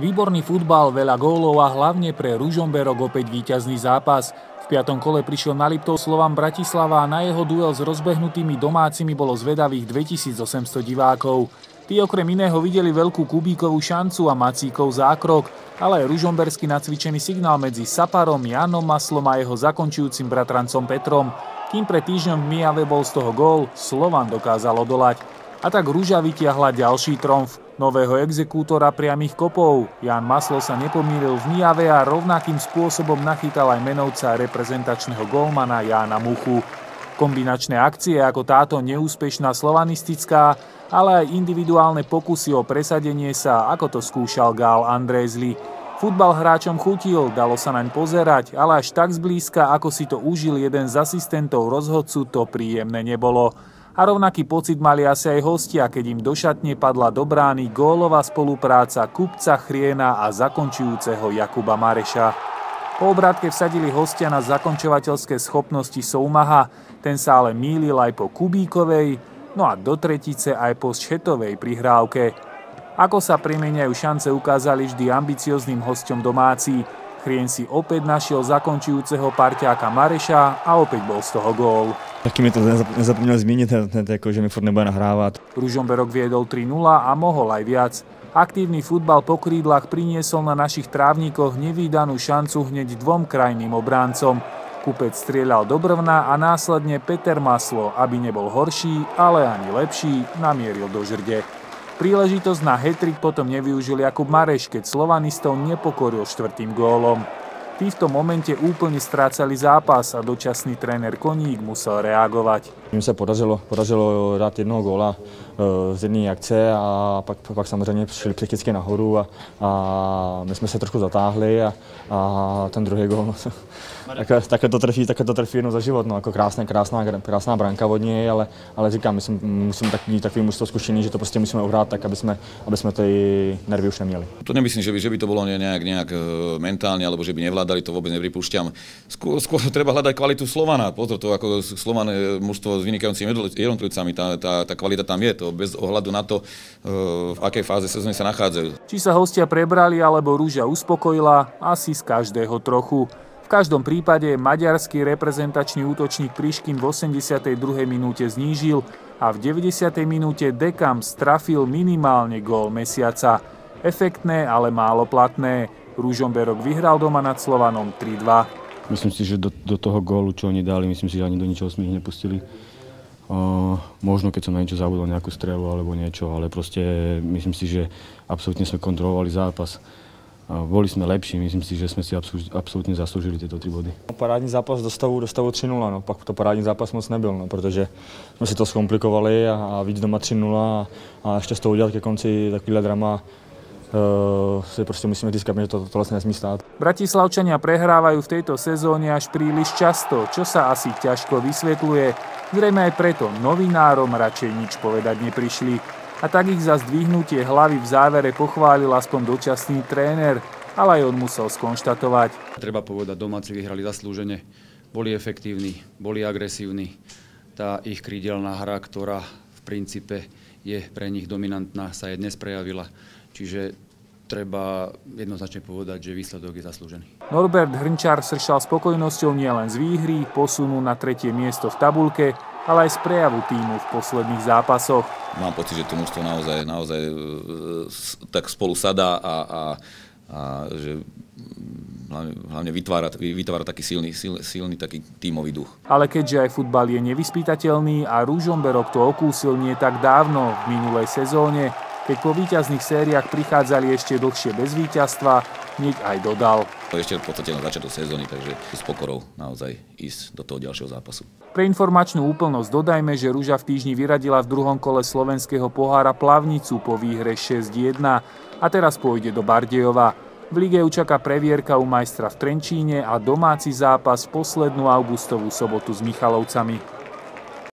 Výborný futbal, veľa gólov a hlavne pre Ružomberok opäť víťazný zápas. V 5. kole prišiel na Liptov Slovan Bratislava a na jeho duel s rozbehnutými domácimi bolo zvedavých 2800 divákov. Tí okrem iného videli veľkú Kubíkovú šancu a Macíkov zákrok, ale aj ružomberský nacvičený signál medzi Saparom, Jánom Maslom a jeho zakončujúcim bratrancom Petrom. Kým pred týždňom v Mijave bol z toho gól, Slovan dokázal odolať. A tak Ruža vytiahla ďalší tromf. Nového exekútora priamych kopov. Ján Maslo sa nepomýlil v Mijave a rovnakým spôsobom nachytal aj menovca reprezentačného gólmana Jána Muchu. Kombinačné akcie ako táto neúspešná slovanistická, ale aj individuálne pokusy o presadenie sa, ako to skúšal Gál Andrézli. Futbal hráčom chutil, dalo sa naň pozerať, ale až tak zblízka, ako si to užil jeden z asistentov rozhodcu, to príjemné nebolo. A rovnaký pocit mali asi aj hostia, keď im do šatne padla do brány gólová spolupráca Kupca Chriena a zakončujúceho Jakuba Mareša. Po obrátke vsadili hostia na zakončovateľské schopnosti Soumaha, ten sa ale mýlil aj po Kubíkovej, no a do tretice aj po Šetovej prihrávke. Ako sa primieňajú šance, ukázali vždy ambiciozným hosťom domáci. Chrien si opäť našiel zakončujúceho parťáka Mareša a opäť bol z toho gól. Taky mi to nezapomněl zmínit, že mi furt nebude nahrávat. Ružomberok viedol 3-0 a mohol aj viac. Aktívny futbal po krídlach priniesol na našich trávnikoch nevídanú šancu hneď dvom krajným obráncom. Kupec strieľal do brvna a následne Peter Maslo, aby nebol horší, ale ani lepší, namieril do žrde. Príležitosť na hat-trick potom nevyužil Jakub Mareš, keď slovanistov nepokoril 4. gólom. Tí v tom momente úplne strácali zápas a dočasný tréner Koník musel reagovať. Jim se podařilo dát jednoho góla z jedné akce a pak samozřejmě šli psychicky nahoru a my jsme se trošku zatáhli a ten druhý gól takhle to trefí jednou za život. No, jako krásná branka od něj, ale říkám, musím takový mužstvo zkušený, že to prostě musíme uhrát tak, aby jsme ty nervy už neměli. To nemyslím, že by to bolo nejak mentálne, alebo že by nevládali, to vôbec nepripúšťam. Skôr treba hľadať kvalitu Slovana. Pozor, to ako Slovan mužstvo s vynikajúcimi jednotlivcami, tá kvalita tam je, to bez ohľadu na to, v akej fáze sezóny sa nachádzajú. Či sa hostia prebrali, alebo Ruža uspokojila, asi z každého trochu. V každom prípade maďarský reprezentačný útočník Priškin v 82. minúte znížil a v 90. minúte Dekam strafil minimálne gól mesiaca. Efektné, ale málo platné. Ružomberok vyhral doma nad Slovanom 3-2. Myslím si, že do toho gólu, čo oni dali, myslím si, že ani do ničoho sme ich nepustili. Možno keď som na niečo zabudol, nejakú strelu alebo niečo, ale proste myslím si, že absolútne sme kontrolovali zápas. Boli sme lepší, myslím si, že sme si absolútne zaslúžili tieto 3 body. Parádní zápas do stavu 3-0, no pak to parádní zápas moc nebyl, no, protože jsme si to zkomplikovali a víc doma 3-0 a ještě z toho udělat ke konci takovýhle drama. Si prostě musíme získat, že to vlastne nesmí stát. Bratislavčania prehrávajú v tejto sezóne až príliš často, čo sa asi ťažko vysvetľuje. Zrejme aj preto novinárom radšej nič povedať neprišli. A tak ich za zdvihnutie hlavy v závere pochválil aspoň dočasný tréner, ale aj on musel skonštatovať. Treba povedať, domáci vyhrali zaslúžene, boli efektívni, boli agresívni. Tá ich krídelná hra, ktorá v princípe je pre nich dominantná, sa aj dnes prejavila. Čiže treba jednoznačne povedať, že výsledok je zaslúžený. Norbert Hrnčar sršal spokojnosťou nielen z výhry, posunu na 3. miesto v tabuľke, ale aj z prejavu tímu v posledných zápasoch. Mám pocit, že to mužstvo naozaj tak spolu sadá a že hlavne vytvára taký silný taký tímový duch. Ale keďže aj futbal je nevyspytateľný a Ružomberok to okúsil nie tak dávno v minulej sezóne, keď po víťazných sériách prichádzali ešte dlhšie bez víťazstva, hneď aj dodal. Ešte v podstate na začiatok sezóny, takže s pokorou naozaj ísť do toho ďalšieho zápasu. Pre informačnú úplnosť dodajme, že Ruža v týždni vyradila v 2. kole slovenského pohára Plavnicu po výhre 6-1 a teraz pôjde do Bardejova. V lige ju čaká previerka u majstra v Trenčíne a domáci zápas poslednú augustovú sobotu s Michalovcami.